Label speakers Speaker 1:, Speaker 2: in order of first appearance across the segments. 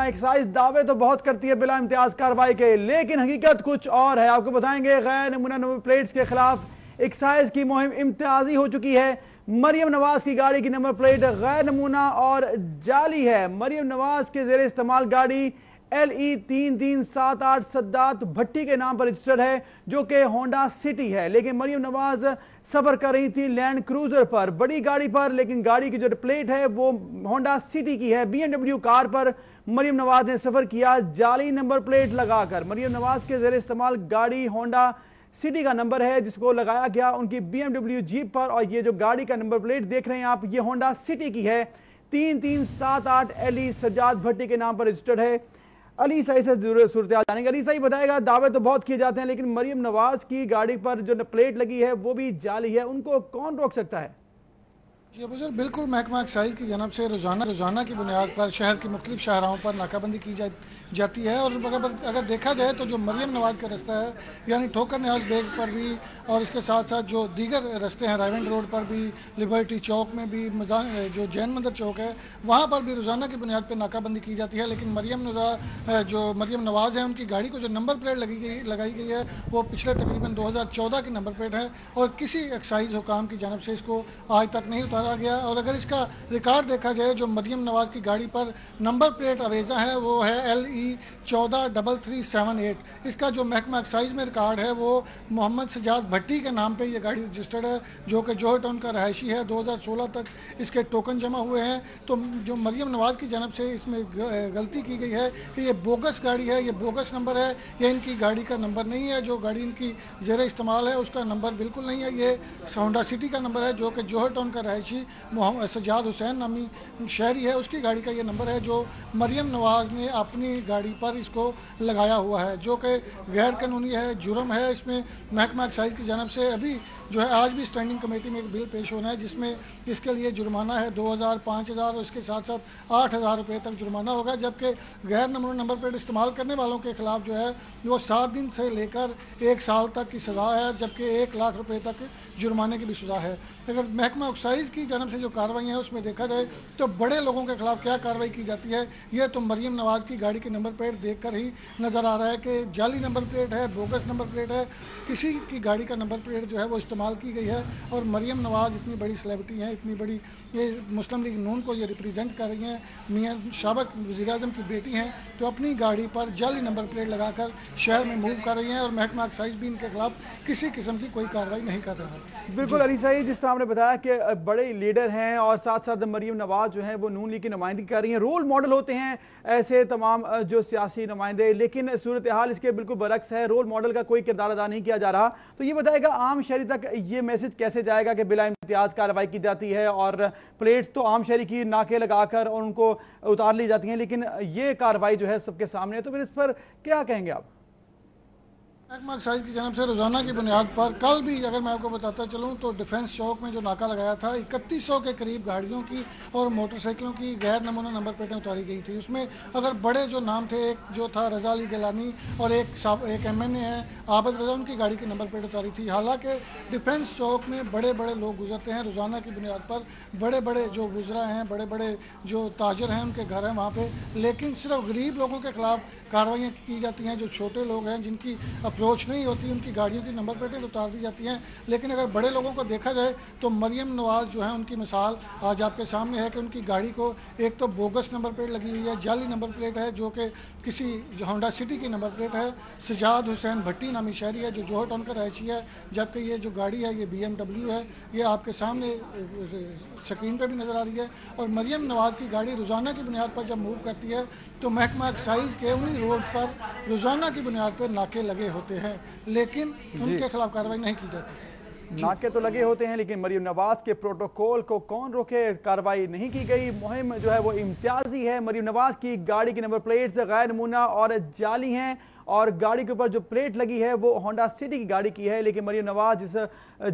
Speaker 1: Excise दावे तो बहुत करती है बिला इम्तियाज कार्रवाई के, लेकिन हकीकत कुछ और है। आपको बताएंगे गैर नमूना नंबर प्लेट्स के खिलाफ एक्साइज की मुहिम इम्तियाजी हो चुकी है। मरियम नवाज की गाड़ी की नंबर प्लेट गैर नमूना और जाली है। मरियम नवाज के जेर इस्तेमाल गाड़ी LE3378 सद्दात भट्टी के नाम पर रजिस्टर्ड है, जो कि होंडा सिटी है। लेकिन मरियम नवाज सफर कर रही थी लैंड क्रूजर पर, बड़ी गाड़ी पर, लेकिन गाड़ी की जो प्लेट है वो होंडा सिटी की है। BMW कार पर मरियम नवाज ने सफर किया जाली नंबर प्लेट लगाकर। मरियम नवाज के जेर इस्तेमाल गाड़ी होंडा सिटी का नंबर है, जिसको लगाया गया उनकी BMW जीप पर। और ये जो गाड़ी का नंबर प्लेट देख रहे हैं आप, ये होंडा सिटी की है। 3378 LE सज्जाद भट्टी के नाम पर रजिस्टर्ड है। अली सही से सूरत हाल जानेंगे। अली सही बताएगा, दावे तो बहुत किए जाते हैं, लेकिन मरियम नवाज की गाड़ी पर जो प्लेट लगी है वो भी जाली है, उनको कौन रोक सकता है?
Speaker 2: जी बुजुर्ग, बिल्कुल महकमा एक्साइज की जानब से रोज़ाना की बुनियाद पर शहर की मुख्तलिफ शाहराहों पर नाकाबंदी की जाती है। और अगर देखा जाए तो जो मरियम नवाज का रास्ता है, यानी ठोकर न्याज बेग पर भी, और इसके साथ साथ जो दीगर रास्ते हैं रायवेंड रोड पर भी, लिबर्टी चौक में भी, जो जैन मंदिर चौक है वहाँ पर भी रोज़ाना की बुनियाद पर नाकाबंदी की जाती है। लेकिन जो मरियम नवाज है, उनकी गाड़ी को जो नंबर प्लेट लगाई गई है वो पिछले तकरीबन 2014 की नंबर प्लेट है, और किसी एक्साइज हुकाम की जानब से इसको आज तक नहीं उतारा गया। और अगर इसका रिकॉर्ड देखा जाए, जो मरियम नवाज की गाड़ी पर नंबर प्लेट अवेजा है वो है LE143378। इसका जो महकमा एक्साइज में रिकॉर्ड है वो मोहम्मद सजाद भट्टी के नाम पे ये गाड़ी रजिस्टर्ड है, जो कि जौहर टाउन का रहायशी है। 2016 तक इसके टोकन जमा हुए हैं। तो जो मरियम नवाज की जानब से इसमें गलती की गई है कि ये बोगस गाड़ी है, ये बोगस नंबर है, ये इनकी गाड़ी का नंबर नहीं है। जो गाड़ी इनकी ज़ेर इस्तेमाल है उसका नंबर बिल्कुल नहीं है, ये होंडा सिटी का नंबर है, जो कि जौहर टाउन का रहायशी मोहम्मद सजाद हुसैन नामी शहरी है, उसकी गाड़ी का ये नंबर है, जो मरियम नवाज ने अपनी गाड़ी पर इसको लगाया हुआ है, जो कि गैर कानूनी है, जुर्म है। इसमें महकमा एक्साइज की जानब से अभी जो है आज भी स्टैंडिंग कमेटी में एक बिल पेश होना है, जिसमें इसके लिए जुर्माना है 2000, 5000 और इसके साथ साथ 8000 रुपये तक जुर्माना होगा। जबकि गैर नंबर नंबर प्लेट इस्तेमाल करने वालों के खिलाफ जो है वो 7 दिन से लेकर 1 साल तक की सज़ा है, जबकि 1 लाख रुपये तक जुर्माने की भी सज़ा है। अगर महकमा एक्साइज की जानब से जो कार्रवाई है उसमें देखा जाए तो बड़े लोगों के खिलाफ क्या कार्रवाई की जाती है, ये तो मरियम नवाज की गाड़ी की नंबर प्लेट देखकर ही नज़र आ रहा है कि जाली नंबर प्लेट है, बोगस नंबर प्लेट है, किसी की गाड़ी का नंबर प्लेट जो है वो इस्तेमाल की गई है। और मरियम नवाज इतनी बड़ी सेलिब्रिटी हैं, इतनी बड़ी ये मुस्लिम लीग नून को ये रिप्रेजेंट कर रही हैं, मियाँ साबिक वज़ीर-ए-आज़म की बेटी हैं, तो अपनी गाड़ी पर जाली नंबर प्लेट लगाकर शहर में मूव कर रही हैं। और महकमा एक्साइज भी इनके खिलाफ किसी किस्म की कोई कार्रवाई नहीं कर रहा है।
Speaker 1: बिल्कुल अली सही, जिस तरह आपने बताया कि बड़े लीडर हैं और साथ साथ मरियम नवाज जो है वो नून लीग की नुमाइंदगी कर रही हैं, रोल मॉडल होते हैं ऐसे तमाम जो सियासी नुमाइंदे, लेकिन सूरत हाल इसके बिल्कुल बरक्स है, रोल मॉडल का कोई किरदार अदा नहीं किया जा रहा। तो ये बताएगा आम शहरी तक ये मैसेज कैसे जाएगा कि बिला इम्तियाज कार्रवाई की जाती है और प्लेट तो आम शहरी की नाके लगाकर और उनको उतार ली जाती हैं, लेकिन ये कार्रवाई जो है सबके सामने है, तो फिर इस पर क्या कहेंगे आप?
Speaker 2: महकमा एक्साइज की जानब से रोज़ाना की बुनियाद पर कल भी अगर मैं आपको बताता चलूँ तो डिफेंस चौक में जो नाका लगाया था 3100 के करीब गाड़ियों की और मोटरसाइकिलों की गैर नमूना नंबर प्लेटें उतारी गई थी। उसमें अगर बड़े जो नाम थे, एक जो था रजा अली गिलानी और एक MNA है आबद रजा, उनकी गाड़ी की नंबर प्लेट उतारी थी। हालांकि डिफेंस चौक में बड़े बड़े लोग गुजरते हैं रोज़ाना की बुनियाद पर, बड़े बड़े जो गुजरा हैं, बड़े बड़े जो ताजर हैं उनके घर हैं वहाँ पर, लेकिन सिर्फ गरीब लोगों के खिलाफ कार्रवाइयाँ की जाती हैं। जो छोटे लोग हैं जिनकी अप्रोच नहीं होती, उनकी गाड़ियों की नंबर प्लेटें उतार दी जाती हैं। लेकिन अगर बड़े लोगों को देखा जाए तो मरियम नवाज जो है उनकी मिसाल आज आपके सामने है कि उनकी गाड़ी को एक तो बोगस नंबर प्लेट लगी हुई है, जाली नंबर प्लेट है, जो कि किसी होंडा सिटी की नंबर प्लेट है। सजाद हुसैन भट्टी नामी शहरी है जो जौहर टाउन का रहायशी है, जबकि ये जो गाड़ी है ये BMW है, ये आपके सामने स्क्रीन पर भी नज़र आ रही है। और मरियम नवाज की गाड़ी रोज़ाना की बुनियाद पर जब मूव करती है तो महकमा एक्साइज के उन्हीं रोड पर रोज़ाना की बुनियाद पर नाके लगे होते हैं, लेकिन उनके खिलाफ कार्रवाई नहीं की जाती।
Speaker 1: नाके तो लगे होते हैं, लेकिन मरियम नवाज के प्रोटोकॉल को कौन रोके, कार्रवाई नहीं की गई। मुहिम जो है वो इम्तियाजी है। मरियम नवाज की गाड़ी की नंबर प्लेट्स गैर नमूना और जाली हैं, और गाड़ी के ऊपर जो प्लेट लगी है वो होंडा सिटी की गाड़ी की है। लेकिन मरियम नवाज जिस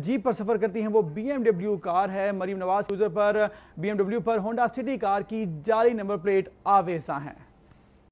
Speaker 1: जीप पर सफर करती हैं वो BMW कार है। मरियम नवाज यूजर पर BMW पर होंडा सिटी कार की जाली नंबर प्लेट आवेजा है।